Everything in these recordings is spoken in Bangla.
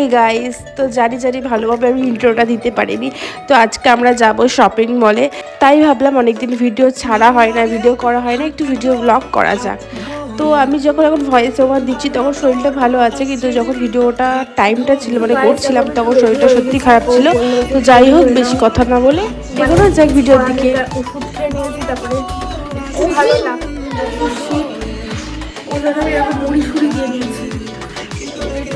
হে গাইস, তো জানি ভালোভাবে আমি ইন্ট্রোটা দিতে পারিনি। তো আজকে আমরা যাব শপিং মলে, তাই ভাবলাম অনেকদিন ভিডিও ছাড়া হয় না, ভিডিও করা হয় না, একটু ভিডিও ব্লগ করা যাক। তো আমি যখন এখন ভয়েস ওভার দিচ্ছি তখন শরীরটা ভালো আছে, কিন্তু যখন ভিডিওটা টাইমটা ছিল মানে করছিলাম তখন শরীরটা সত্যি খারাপ ছিল। তো যাই হোক, বেশি কথা না বলে এগোনো যাক ভিডিওর দিকে। ওষুধ খেয়ে নিয়েছি, তারপরে একটু ভালো লাগছে। এরকম মুড়ি সুড়ি দিয়ে নিয়েছি,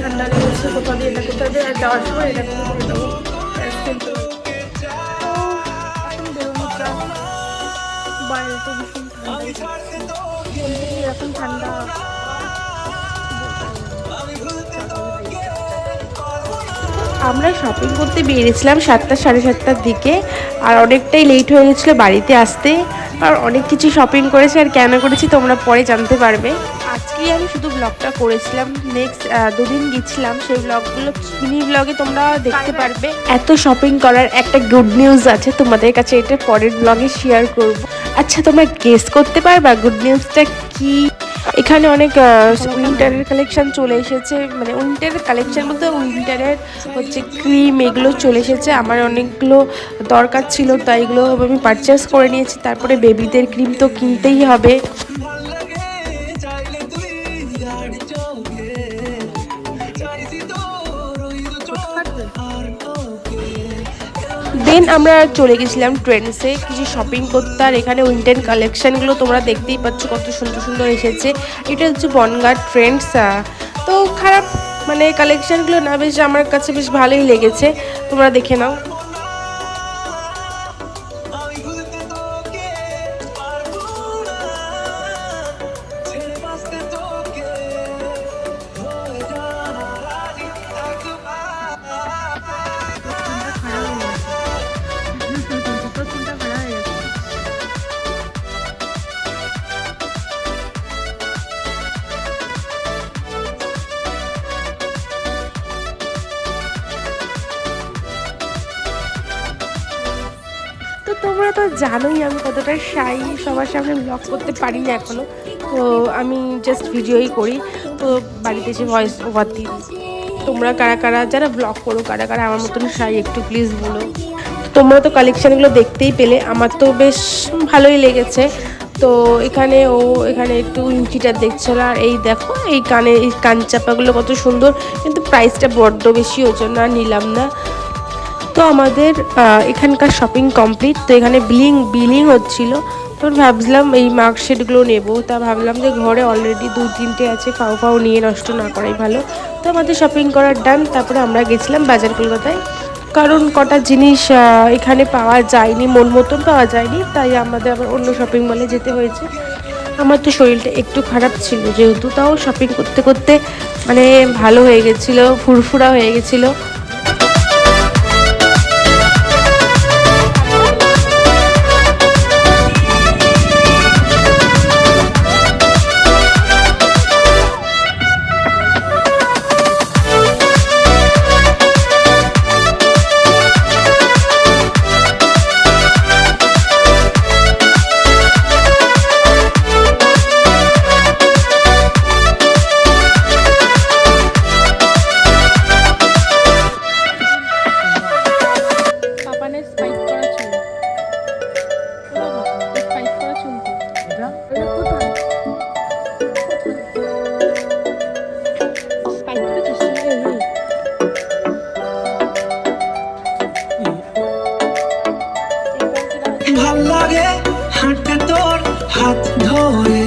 ঠান্ডা লেগেছে কোথাও দিয়ে আর যাওয়ার সময় এটা করে দেবো। এখন বেরোনোটা বাইরে তো ভীষণ ঠান্ডা, এরকম ঠান্ডা। আমরা শপিং করতে বেরিয়েছিলাম 7টা সাড়ে 7টার দিকে, আর অনেকটাই লেট হয়ে গেছিলো বাড়িতে আসতে। আর অনেক কিছু শপিং করেছি, আর কেন করেছি তোমরা পরে জানতে পারবে। আজকেই আমি শুধু ব্লগটা করেছিলাম, নেক্সট দুদিন গেছিলাম, সেই ব্লগগুলো মিনি ব্লগে তোমরা দেখতে পারবে। এত শপিং করার একটা গুড নিউজ আছে তোমাদের কাছে, এটা পরের ব্লগে শেয়ার করব। আচ্ছা, তোমরা গেস করতে পারবা গুড নিউজটা কি? এখানে অনেক উইন্টারের কালেকশন চলে এসেছে, মানে উইন্টারের কালেকশন বলতে উইন্টারের হচ্ছে ক্রিম, এগুলো চলে এসেছে। আমার অনেকগুলো দরকার ছিল, তাই এগুলো আমি পারচেস করে নিয়েছি। তারপরে বেবিদের ক্রিম তো কিনতেই হবে। দেন আমরা চলে গেছিলাম ট্রেন্ডসে কিছু শপিং করতে, আর এখানে উইন্টার কালেকশানগুলো তোমরা দেখতেই পাচ্ছ কত সুন্দর সুন্দর এসেছে। এটা হচ্ছে বনগাঁ ট্রেন্ডস। তো খারাপ মানে কালেকশানগুলো না, বেশ আমার কাছে বেশ ভালোই লেগেছে, তোমরা দেখে নাও। তো তোমরা তো জানোই আমি কতটা শাই, সবার সামনে ব্লগ করতে পারি না এখনও। তো আমি জাস্ট ভিডিওই করি, তো বাড়িতে এসে ভয়েস ওভার দিই। তোমরা কারা কারা যারা ব্লগ করো, কারা কারা আমার মতন শাই একটু প্লিজ বলো। তোমরা তো কালেকশানগুলো দেখতেই পেলে, আমার তো বেশ ভালোই লেগেছে। তো এখানে একটু ইঞ্চিটা দেখছিল, আর এই দেখো এই কান চাপাগুলো কত সুন্দর, কিন্তু প্রাইসটা বড্ড বেশি, ওই জন্য আর নিলাম না। তো আমাদের এখানকার শপিং কমপ্লিট। তো এখানে বিলিং হচ্ছিল, তো ভাবলাম এই মার্কশিটগুলো নেবো। তা ভাবলাম যে ঘরে অলরেডি 2-3টে আছে, ফাও নিয়ে নষ্ট না করাই ভালো। তো আমাদের শপিং করার ডান। তারপরে আমরা গেছিলাম বাজার কলকাতায়, কারণ কটা জিনিস এখানে পাওয়া যায়নি, মন মতন পাওয়া যায়নি, তাই আমাদের আবার অন্য শপিং মলে যেতে হয়েছে। আমার তো শরীরটা একটু খারাপ ছিল যেহেতু, তাও শপিং করতে করতে মানে ভালো হয়ে গেছিলো, ফুরফুরা হয়ে গেছিলো। ভাল লাগে হাঁটতে তোর হাত ধরে,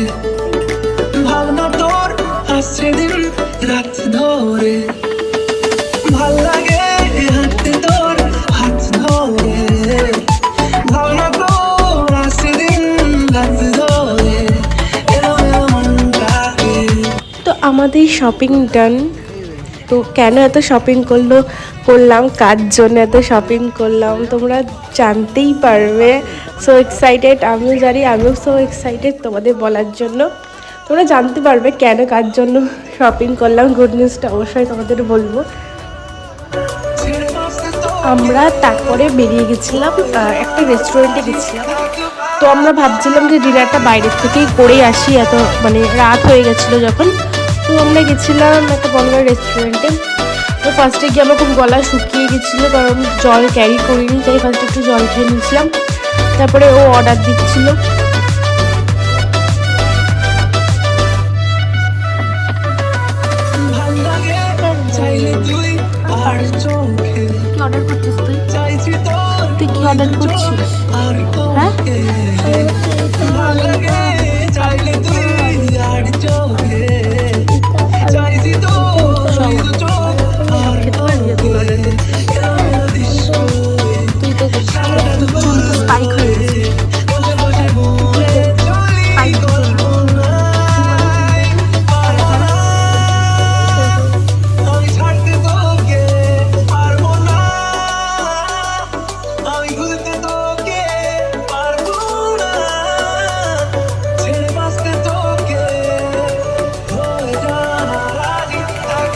ভাবনা তোর আসছে দিন রাত ধরে। ভাল লাগে হাঁটতে তোর হাত ধরে, ভাবনা তোর আসছে দিন রাত ধরে। তো আমাদের শপিং ডান। তো কেন এত শপিং করলাম, কার জন্য এত শপিং করলাম তোমরা জানতেই পারবে। সো এক্সাইটেড, আমিও জানি, আমিও সো এক্সাইটেড তোমাদের বলার জন্য। তোমরা জানতে পারবে কেন কার জন্য শপিং করলাম, গুড নিউজটা অবশ্যই তোমাদের বলবো। আমরা তারপরে বেরিয়ে গেছিলাম, একটা রেস্টুরেন্টে গেছিলাম। তো আমরা ভাবছিলাম যে ডিনারটা বাইরের থেকেই করেই আসি, এত মানে রাত হয়ে গেছিলো যখন। তো আমরা গেছিলাম একটা বনগাঁ রেস্টুরেন্টে। তো ফার্স্টে গিয়ে আমার খুব গলা শুকিয়ে গেছিলো, কারণ জল ক্যারি করিনি, তাই ফার্স্টে একটু জল খেয়ে নিয়েছিলাম। তারপরে ও অর্ডার দিচ্ছিলো। ভাল লাগে চাইলে তুই আর চোখে কি অর্ডার করছিস তুই? চাইছি তোর তুই কি অর্ডার করছিস? আর হ্যাঁ? তোকে ভাল লাগে চাইলে তুই আর চোখে চাইছি তোর চোখ আর খেতে পারবি তুই অর্ডার করছিস? তুই তো চুল তো স্পাইক হয়ে গেছে। আমি ছাড়তে তোকে পারবো না, আমি ভুলতে তোকে পারবো না, ছেড়ে বাঁচতে তোকে হয়ে যা রাজি একবার।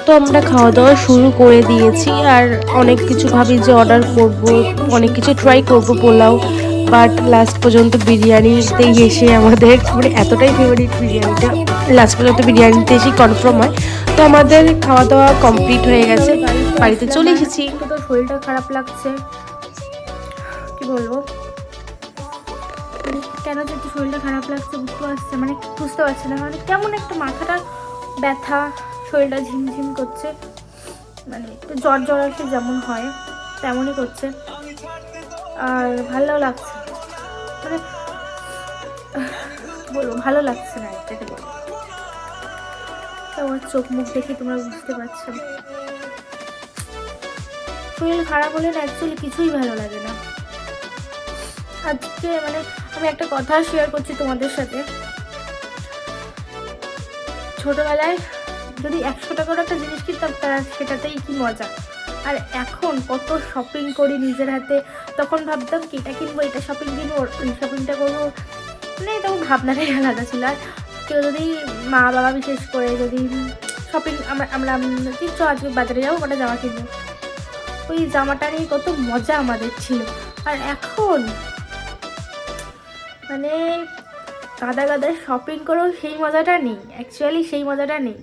তো আমরা খাওয়া দাওয়া শুরু করে দিয়েছি, আর অনেক কিছু ভাবি যে অর্ডার করব, অনেক কিছু ট্রাই করব পোলাও, বাট লাস্ট পর্যন্ত বিরিয়ানিতেই এসে আমাদের মানে এতটাই ফেভারিট বিরিয়ানিটা, লাস্ট পর্যন্ত বিরিয়ানিতে এসেই কনফার্ম হয়। তো আমাদের খাওয়া দাওয়া কমপ্লিট হয়ে গেছে, বাড়িতে চলে এসেছি। একটু তো শরীরটা খারাপ লাগছে, কি বলবো, মানে কেন যে একটু শরীরটা খারাপ লাগছে বুঝতে পারছি না, মানে কেমন একটা মাথাটা ব্যথা, শরীরটা ঝিমঝিম করছে, মানে একটু জ্বর জ্বর আসে যেমন হয় তেমনই করছে, আর ভালো লাগছে, মানে কি বলবো, ভালো লাগছে না এটাকে বলবো। তো আমার চোখ মুখ দেখে তোমরা বুঝতে পারছো, শরীর খারাপ হলে না অ্যাকচুয়ালি কিছুই ভালো লাগে না। আজকে মানে আমি একটা কথা শেয়ার করছি তোমাদের সাথে। ছোটবেলায় যদি 100 টাকার একটা জিনিস কিনতাম, তার সেটাতেই কি মজা, আর এখন কত শপিং করি নিজের হাতে। তখন ভাবতাম কি এটা কিনবো, এটা শপিং কিনবো, ওই শপিংটা করবো, মানে তখন ভাবনাটাই আলাদা ছিল। আর কেউ যদি মা বাবা বিশেষ করে যদি শপিং আমরা কিচ্ছু আজকে বাজারে যাবো, ওটা জামা কিনবো, ওই জামাটা নিয়ে কত মজা আমাদের ছিল। আর এখন মানে গাদা গাদা শপিং করেও সেই মজাটা নেই, অ্যাকচুয়ালি সেই মজাটা নেই,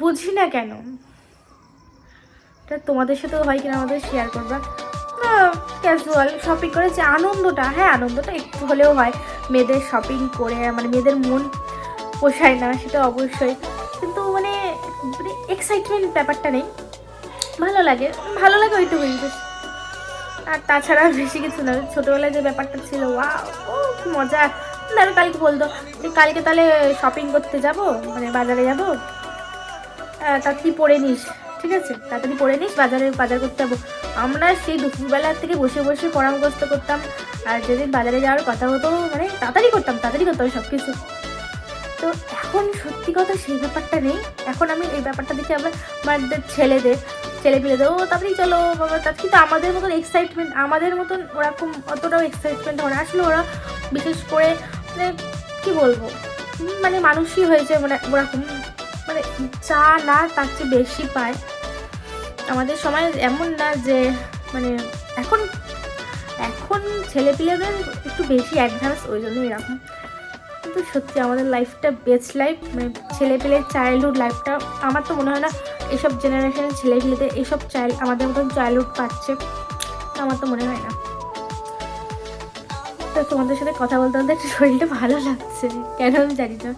বুঝি না কেন। এটা তোমাদের সাথেও হয় কিনা আমাদের শেয়ার করবা। ক্যাজুয়াল শপিং করে যে আনন্দটা, হ্যাঁ আনন্দটা একটু হলেও হয়, মেয়েদের শপিং করে মানে মেয়েদের মন পোষায় না সেটা অবশ্যই, কিন্তু মানে এক্সাইটমেন্ট ব্যাপারটা নেই, ভালো লাগে ওইটুকুই। আর তাছাড়া বেশি কিছু না। ছোটোবেলায় যে ব্যাপারটা ছিল, ও কি মজা, ধরো কালকে বলতো যে কালকে তাহলে শপিং করতে যাব, মানে বাজারে যাব, তাড়াতাড়ি পরে নিস, ঠিক আছে তাড়াতাড়ি পরে নিস, বাজার করতে যাবো। আমরা সেই দুপুরবেলার থেকে বসে বসে পরামর্শ করতাম, আর যেদিন বাজারে যাওয়ার কথা হতো মানে তাড়াতাড়ি করতাম সব কিছু। তো এখন সত্যি কথা সেই ব্যাপারটা নেই। এখন আমি এই ব্যাপারটা দেখে আমাদের ছেলেপিলেদের ও তাড়াতাড়ি চলো বাবা, কিন্তু আমাদের মতন এক্সাইটমেন্ট, আমাদের মতন ওরকম অতটাও এক্সাইটমেন্ট হয় না আসলে। ওরা বিশেষ করে মানে কী বলবো, মানে মানুষই হয়েছে মানে ওরকম, মানে চা না তার চেয়ে বেশি পায়। আমাদের সময় এমন না যে মানে এখন ছেলেপিলেদের একটু বেশি অ্যাডভান্স, ওই জন্য এরকম। কিন্তু সত্যি আমাদের লাইফটা বেস্ট লাইফ, মানে ছেলেপিলের চাইল্ডহুড লাইফটা আমার তো মনে হয় না এসব জেনারেশনের ছেলেপিলেদের এসব আমাদের মতন চাইল্ডহুড পাচ্ছে, আমার তো মনে হয় না। তো তোমাদের সাথে কথা বলতে বলতে একটু শরীরটা ভালো লাগছে, কেন আমি জানি না,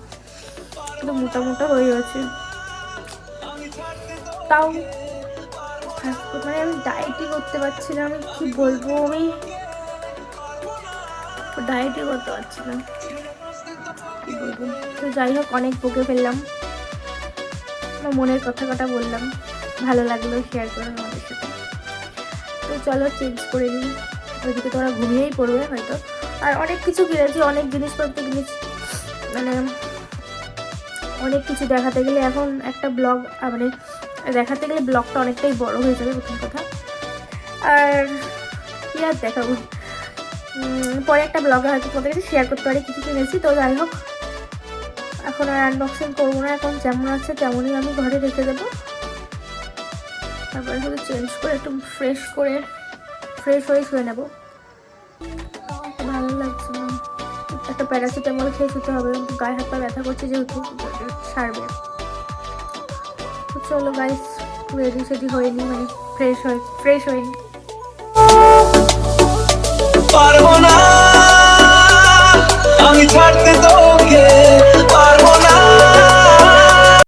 কিন্তু মোটা হয়ে গেছে। তাও মানে আমি ডায়েটই করতে পারছি না, আমি কি বলবো, আমি ডায়েটই করতে পারছি না, কি বলবো। তো যাই হোক, অনেক বকে ফেললাম, আমার মনের কথা বললাম, ভালো লাগলো শেয়ার করে আমাদের সাথে। তো চলো চেঞ্জ করে নিই, ওইদিকে তোরা ঘুমিয়েই পড়বে হয়তো। আর অনেক কিছু কিনেছি, অনেক জিনিসপত্র কিনেছি, মানে অনেক কিছু দেখাতে গেলে এখন একটা ব্লগ মানে দেখাতে গেলে ব্লগটা অনেকটাই বড় হয়ে যাবে প্রথম কথা। আর কি আর দেখাবো, পরে একটা ব্লগে হয়তো তোমাদের কাছে শেয়ার করতে পারি কিছু কিনেছি। তো যাই হোক, এখন আর আনবক্সিং করবো না, এখন যেমন আছে তেমনই আমি ঘরে রেখে দেবো। তারপরে শুধু চেঞ্জ করে একটু ফ্রেশ হয়ে শুয়ে নেবো। ভালো লাগছে না, একটা প্যারাসিটামল খেয়ে শুতে হবে, গায়ে হাত পা ব্যথা করছে যেহেতু সারবে। তো চলো গাইস, রেডি সেডি হয়নি, মানে ফ্রেশ হয়নি। পারবো না আমি ছাড়তে তোকে।